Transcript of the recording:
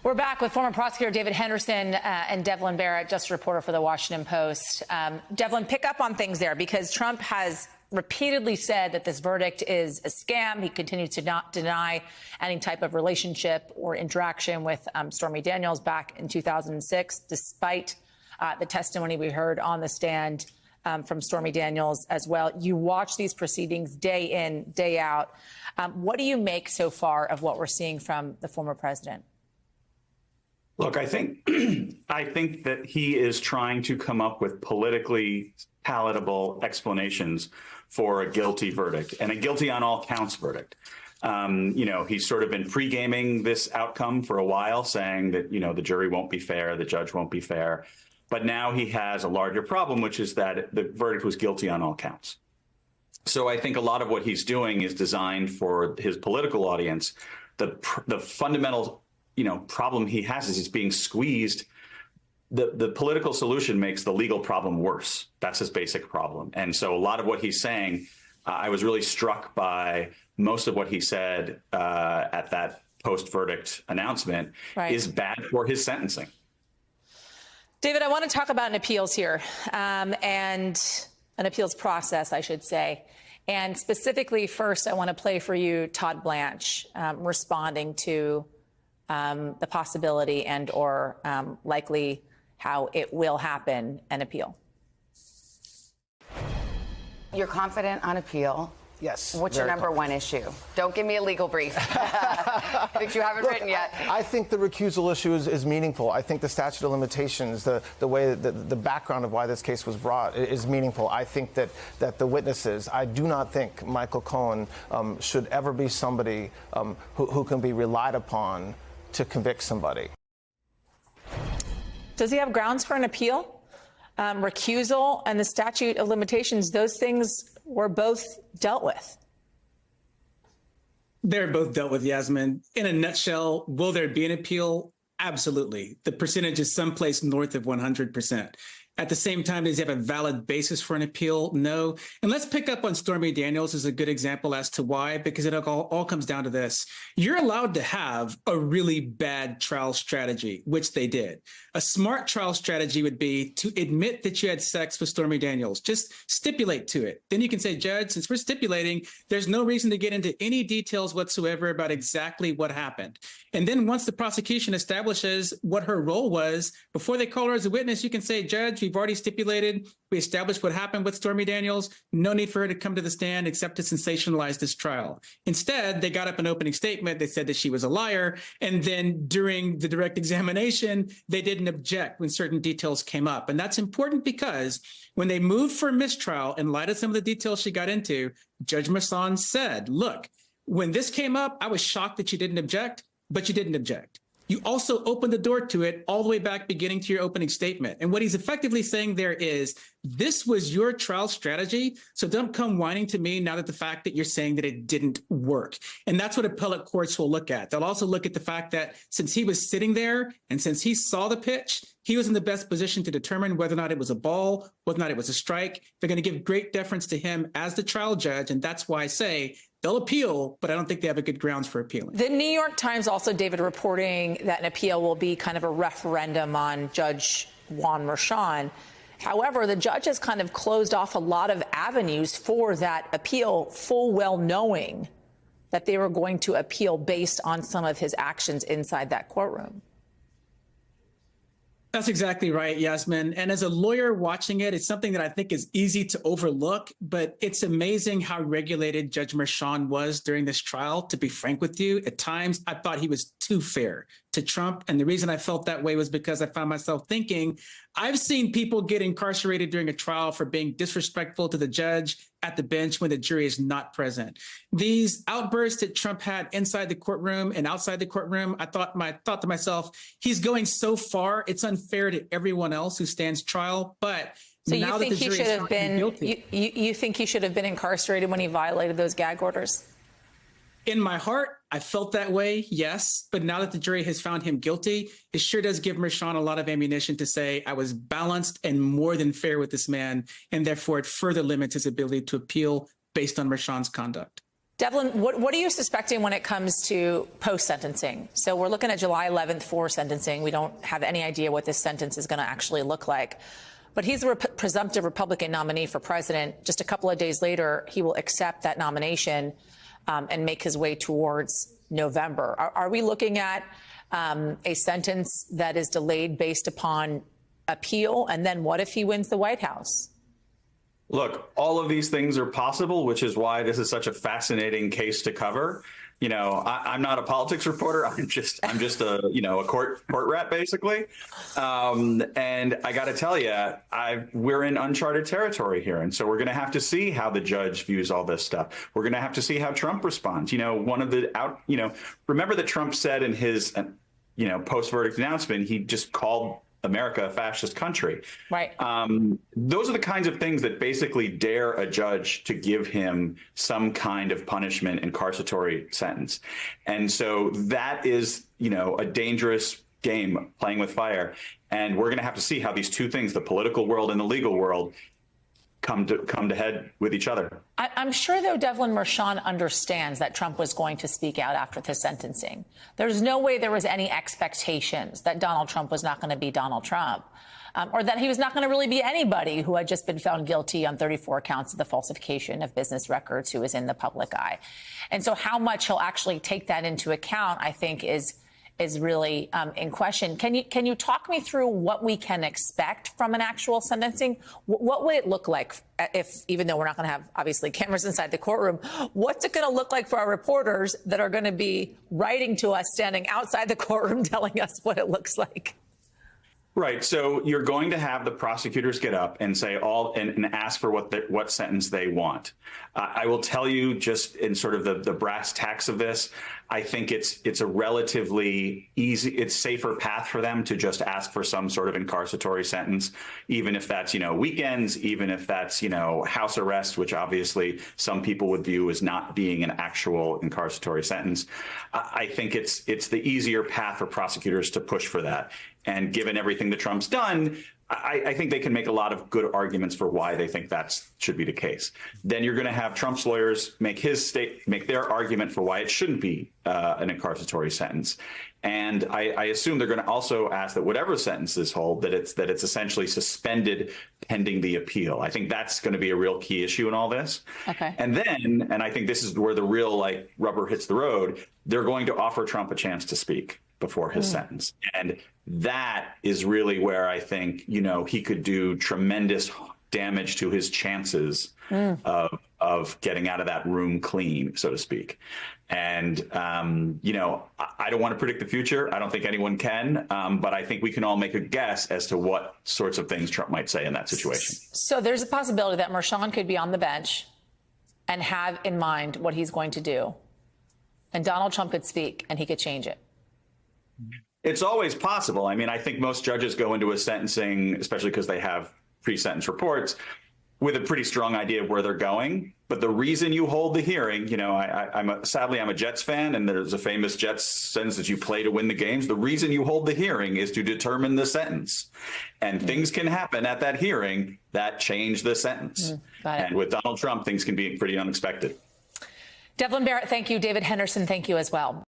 We're back with former prosecutor David Henderson and Devlin Barrett, just a reporter for the Washington Post. Devlin, pick up on things there, because Trump has repeatedly said that this verdict is a scam. He continues to not deny any type of relationship or interaction with Stormy Daniels back in 2006, despite the testimony we heard on the stand from Stormy Daniels as well. You watch these proceedings day in, day out. What do you make so far of what we're seeing from the former president? Look, I think that he is trying to come up with politically palatable explanations for a guilty verdict, and a guilty on all counts verdict. He's sort of been pre-gaming this outcome for a while, saying that, the jury won't be fair, the judge won't be fair. But now he has a larger problem, which is that the verdict was guilty on all counts. So I think a lot of what he's doing is designed for his political audience. The fundamental problem he has is he's being squeezed. The political solution makes the legal problem worse. That's his basic problem. And so a lot of what he's saying, I was really struck by most of what he said at that post-verdict announcement, is bad for his sentencing. David, I want to talk about an appeals here, and an appeals process, I should say. And specifically, first, I want to play for you Todd Blanche responding to the possibility and or likely how it will happen, an appeal. You're confident on appeal? Yes. What's your number one issue? Don't give me a legal brief that you haven't written yet. I think the recusal issue is meaningful. I think the statute of limitations, the way that the background of why this case was brought is meaningful. I think that the witnesses, I do not think Michael Cohen should ever be somebody who can be relied upon to convict somebody. Does he have grounds for an appeal? Recusal and the statute of limitations, those things were both dealt with. They're both dealt with, Yasmin. In a nutshell, will there be an appeal? Absolutely. The percentage is someplace north of 100%. At the same time, does he have a valid basis for an appeal? No. And let's pick up on Stormy Daniels as a good example as to why, because it all comes down to this. You're allowed to have a really bad trial strategy, which they did. A smart trial strategy would be to admit that you had sex with Stormy Daniels. Just stipulate to it. Then you can say, Judge, since we're stipulating, there's no reason to get into any details whatsoever about exactly what happened. And then once the prosecution establishes what her role was, before they call her as a witness, you can say, Judge, we've already stipulated, we established what happened with Stormy Daniels. No need for her to come to the stand except to sensationalize this trial. Instead, they got up an opening statement. They said that she was a liar. And then during the direct examination, they didn't object when certain details came up. And that's important because when they moved for mistrial, in light of some of the details she got into, Judge Masson said, look, when this came up, I was shocked that you didn't object, but you didn't object. You also opened the door to it all the way back beginning to your opening statement. And what he's effectively saying there is, this was your trial strategy, so don't come whining to me now that the fact that you're saying that it didn't work. And that's what appellate courts will look at. They'll also look at the fact that since he was sitting there and since he saw the pitch, he was in the best position to determine whether or not it was a ball, whether or not it was a strike. They're going to give great deference to him as the trial judge, and that's why I say they'll appeal, but I don't think they have a good grounds for appealing. The New York Times also, David, reporting that an appeal will be kind of a referendum on Judge Juan Merchan. However, the judge has kind of closed off a lot of avenues for that appeal, full well knowing that they were going to appeal based on some of his actions inside that courtroom. That's exactly right, Yasmin. And as a lawyer watching it, it's something that I think is easy to overlook, but it's amazing how regulated Judge Merchan was during this trial. To be frank with you, at times I thought he was too fair to Trump. And the reason I felt that way was because I found myself thinking, I've seen people get incarcerated during a trial for being disrespectful to the judge at the bench when the jury is not present. These outbursts that Trump had inside the courtroom and outside the courtroom, I thought to myself, he's going so far, it's unfair to everyone else who stands trial. But so now you think that the he should have been you think he should have been incarcerated when he violated those gag orders? In my heart, I felt that way, yes. But now that the jury has found him guilty, it sure does give Merchan a lot of ammunition to say I was balanced and more than fair with this man, and therefore it further limits his ability to appeal based on Merchan's conduct. Devlin, what are you suspecting when it comes to post-sentencing? So we're looking at July 11th for sentencing. We don't have any idea what this sentence is going to actually look like. But he's a presumptive Republican nominee for president. Just a couple of days later, he will accept that nomination and make his way towards November. Are we looking at a sentence that is delayed based upon appeal? And then what if he wins the White House? Look, all of these things are possible, which is why this is such a fascinating case to cover. You know, I'm not a politics reporter. I'm just a, a court rat, basically. And I got to tell you, we're in uncharted territory here. And so we're going to have to see how the judge views all this stuff. We're going to have to see how Trump responds. Remember that Trump said in his, post-verdict announcement, he just called America a fascist country. Right. Those are the kinds of things that basically dare a judge to give him some kind of punishment, incarceratory sentence. And so that is, a dangerous game, playing with fire. And we're going to have to see how these two things, the political world and the legal world, come to head with each other. I'm sure, though, Devlin, Mershon understands that Trump was going to speak out after the sentencing. There's no way there was any expectations that Donald Trump was not going to be Donald Trump, or that he was not going to really be anybody who had just been found guilty on 34 counts of the falsification of business records, who was in the public eye. And so how much he'll actually take that into account, I think, is really in question. Can you talk me through what we can expect from an actual sentencing? What would it look like if, even though we're not going to have, obviously, cameras inside the courtroom, what's it going to look like for our reporters that are going to be writing to us standing outside the courtroom telling us what it looks like? Right. So you're going to have the prosecutors get up and say and ask for what sentence they want. I will tell you, just in sort of the brass tacks of this, I think it's a relatively it's safer path for them to just ask for some sort of incarceratory sentence, even if that's, weekends, even if that's, house arrest, which obviously some people would view as not being an actual incarceratory sentence. I think it's the easier path for prosecutors to push for that. And given everything that Trump's done, I think they can make a lot of good arguments for why they think that should be the case. Then you're going to have Trump's lawyers make their argument for why it shouldn't be an incarceratory sentence. And I assume they're going to also ask that whatever sentences hold, that it's essentially suspended pending the appeal. I think that's going to be a real key issue in all this. Okay. And then, and I think this is where the real rubber hits the road, they're going to offer Trump a chance to speak before his sentence. And that is really where I think, he could do tremendous damage to his chances of getting out of that room clean, so to speak. And, I don't want to predict the future. I don't think anyone can. But I think we can all make a guess as to what sorts of things Trump might say in that situation. So there's a possibility that Mershon could be on the bench and have in mind what he's going to do. And Donald Trump could speak and he could change it. It's always possible. I mean, I think most judges go into a sentencing, especially because they have pre-sentence reports, with a pretty strong idea of where they're going. But the reason you hold the hearing, sadly, I'm a Jets fan, and there's a famous Jets sentence that you play to win the games. The reason you hold the hearing is to determine the sentence. And things can happen at that hearing that change the sentence. And with Donald Trump, things can be pretty unexpected. Devlin Barrett, thank you. David Henderson, thank you as well.